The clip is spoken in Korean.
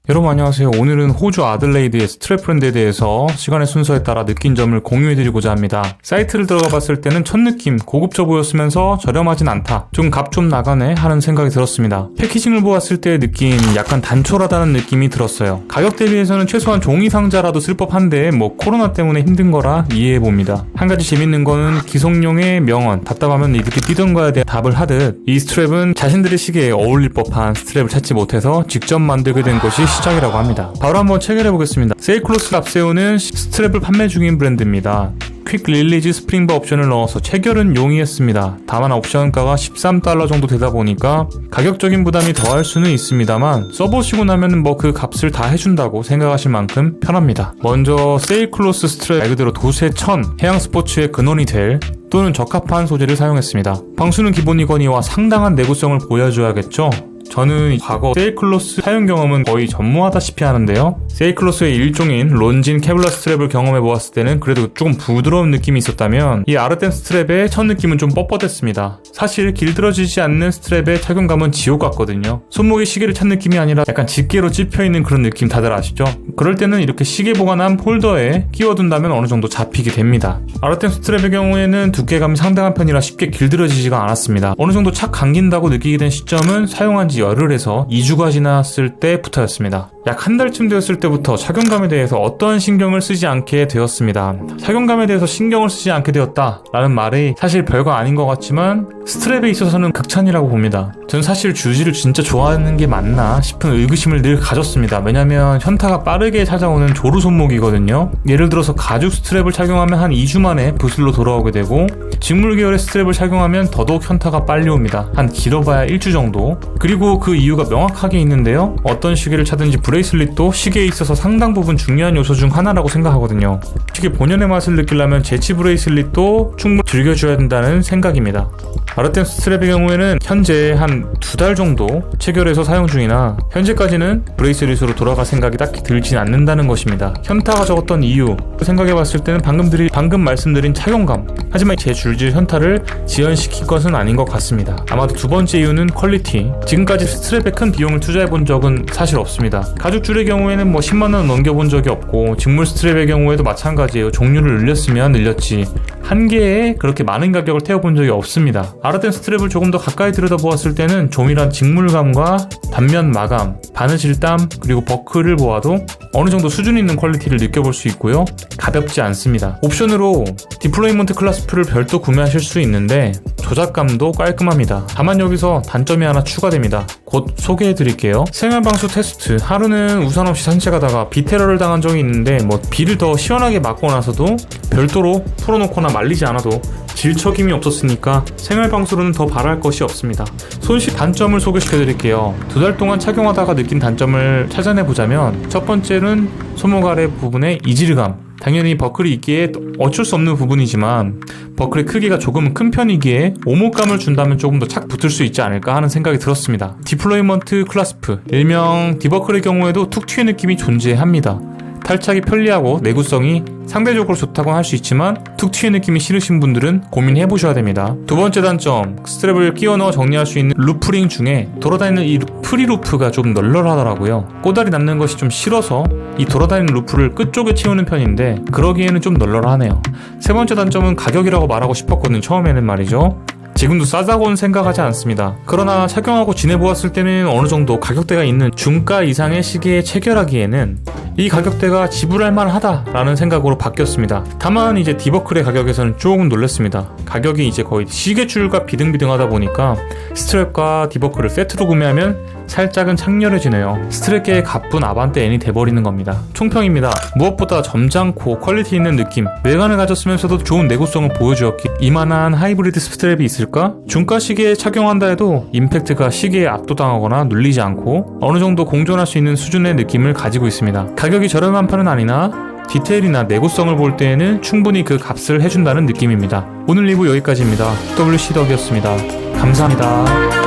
여러분 안녕하세요. 오늘은 호주 아들레이드의 스트랩 브랜드에 대해서 시간의 순서에 따라 느낀 점을 공유해드리고자 합니다. 사이트를 들어가 봤을 때는 첫 느낌 고급져 보였으면서 저렴하진 않다, 좀 값 좀 나가네 하는 생각이 들었습니다. 패키징을 보았을 때의 느낌, 약간 단촐하다는 느낌이 들었어요. 가격 대비해서는 최소한 종이 상자라도 쓸 법한데 코로나 때문에 힘든 거라 이해해봅니다. 한 가지 재밌는 거는 기성용의 명언, 답답하면 이렇게 뛰던 거에 대해 답을 하듯 이 스트랩은 자신들의 시계에 어울릴 법한 스트랩을 찾지 못해서 직접 만들게 된 것이 시작이라고 합니다. 바로 한번 체결해 보겠습니다. 세이클로스를 앞세우는 스트랩을 판매 중인 브랜드입니다. 퀵 릴리즈 스프링바 옵션을 넣어서 체결은 용이했습니다. 다만 옵션가가 $13 정도 되다 보니까 가격적인 부담이 더할 수는 있습니다만 써보시고 나면 그 값을 다 해준다고 생각하실 만큼 편합니다. 먼저 세이클로스 스트랩 말 그대로 도세천 해양 스포츠의 근원이 될 또는 적합한 소재를 사용했습니다. 방수는 기본이거니와 상당한 내구성을 보여줘야겠죠. 저는 과거 세이클로스 사용 경험은 거의 전무하다시피 하는데요. 세이클로스의 일종인 론진 케블라 스트랩을 경험해 보았을 때는 그래도 조금 부드러운 느낌이 있었다면 이 아르템 스트랩의 첫 느낌은 좀 뻣뻣했습니다. 사실 길들어지지 않는 스트랩의 착용감은 지옥 같거든요. 손목에 시계를 찬 느낌이 아니라 약간 집게로 찝혀있는 그런 느낌 다들 아시죠? 그럴 때는 이렇게 시계 보관함 폴더에 끼워둔다면 어느 정도 잡히게 됩니다. 아르템 스트랩의 경우에는 두께감이 상당한 편이라 쉽게 길들어지지가 않았습니다. 어느 정도 착 감긴다고 느끼게 된 시점은 사용한 지 열흘에서 2주가 지났을 때부터였습니다. 약 한 달쯤 되었을 때부터 착용감에 대해서 어떠한 신경을 쓰지 않게 되었습니다. 착용감에 대해서 신경을 쓰지 않게 되었다 라는 말이 사실 별거 아닌 것 같지만 스트랩에 있어서는 극찬이라고 봅니다. 전 사실 주지를 진짜 좋아하는 게 맞나 싶은 의구심을 늘 가졌습니다. 왜냐면 현타가 빠르게 찾아오는 조루 손목이거든요. 예를 들어서 가죽 스트랩을 착용하면 한 2주 만에 붓으로 돌아오게 되고 직물 계열의 스트랩을 착용하면 더더욱 현타가 빨리 옵니다. 한 길어봐야 1주 정도. 그리고 그 이유가 명확하게 있는데요. 어떤 시계를 차든지 브레이슬릿도 시계에 있어서 상당 부분 중요한 요소 중 하나라고 생각하거든요. 시계 본연의 맛을 느끼려면 재치 브레이슬릿도 충분히 즐겨줘야 된다는 생각입니다. 아르템 스트랩의 경우에는 현재 한 2달 정도 체결해서 사용 중이나 현재까지는 브레이슬릿으로 돌아갈 생각이 딱히 들진 않는다는 것입니다. 현타가 적었던 이유 생각해봤을 때는 방금 말씀드린 착용감, 하지만 제 줄질 현타를 지연시킬 것은 아닌 것 같습니다. 아마도 두 번째 이유는 퀄리티. 지금까지 스트랩에 큰 비용을 투자해본 적은 사실 없습니다. 가죽 줄의 경우에는 10만원 넘겨본 적이 없고 직물 스트랩의 경우에도 마찬가지예요. 종류를 늘렸으면 늘렸지 한 개에 그렇게 많은 가격을 태워본 적이 없습니다. 아르템 스트랩을 조금 더 가까이 들여다보았을 때는 조밀한 직물감과 단면 마감, 바느질감, 그리고 버클을 보아도 어느 정도 수준 있는 퀄리티를 느껴볼 수 있고요. 가볍지 않습니다. 옵션으로 디플레이먼트 클라스프를 별도 구매하실 수 있는데 조작감도 깔끔합니다. 다만 여기서 단점이 하나 추가됩니다. 곧 소개해드릴게요. 생활방수 테스트. 하루는 우산 없이 산책하다가 비테러를 당한 적이 있는데 비를 더 시원하게 맞고 나서도 별도로 풀어놓거나 말리지 않아도 질척임이 없었으니까 생활방수로는 더 바랄 것이 없습니다. 손실 단점을 소개시켜드릴게요. 2달 동안 착용하다가 느낀 단점을 찾아내보자면 첫 번째는 손목 아래 부분의 이질감. 당연히 버클이 있기에 어쩔 수 없는 부분이지만 버클의 크기가 조금 큰 편이기에 오목감을 준다면 조금 더 착 붙을 수 있지 않을까 하는 생각이 들었습니다. 디플레이먼트 클라스프, 일명 디버클의 경우에도 툭 튀의 느낌이 존재합니다. 탈착이 편리하고 내구성이 상대적으로 좋다고 할 수 있지만 툭 튀의 느낌이 싫으신 분들은 고민해보셔야 됩니다. 두 번째 단점, 스트랩을 끼워 넣어 정리할 수 있는 루프링 중에 돌아다니는 이 프리루프가 좀 널널하더라고요. 꼬다리 남는 것이 좀 싫어서 이 돌아다니는 루프를 끝쪽에 채우는 편인데 그러기에는 좀 널널하네요. 세 번째 단점은 가격이라고 말하고 싶었거든요. 처음에는 말이죠. 지금도 싸다고는 생각하지 않습니다. 그러나 착용하고 지내보았을 때는 어느 정도 가격대가 있는 중가 이상의 시계에 체결하기에는 이 가격대가 지불할 만하다라는 생각으로 바뀌었습니다. 다만 이제 디버클의 가격에서는 조금 놀랐습니다. 가격이 이제 거의 시계줄과 비등비등하다 보니까 스트랩과 디버클을 세트로 구매하면 살짝은 창렬해지네요. 스트랩계의 가쁜 아반떼 N이 돼버리는 겁니다. 총평입니다. 무엇보다 점잖고 퀄리티 있는 느낌, 외관을 가졌으면서도 좋은 내구성을 보여주었기 이만한 하이브리드 스트랩이 있을까? 중가 시계에 착용한다 해도 임팩트가 시계에 압도당하거나 눌리지 않고 어느 정도 공존할 수 있는 수준의 느낌을 가지고 있습니다. 가격이 저렴한 편은 아니나 디테일이나 내구성을 볼 때에는 충분히 그 값을 해준다는 느낌입니다. 오늘 리뷰 여기까지입니다. WC덕이었습니다. 감사합니다.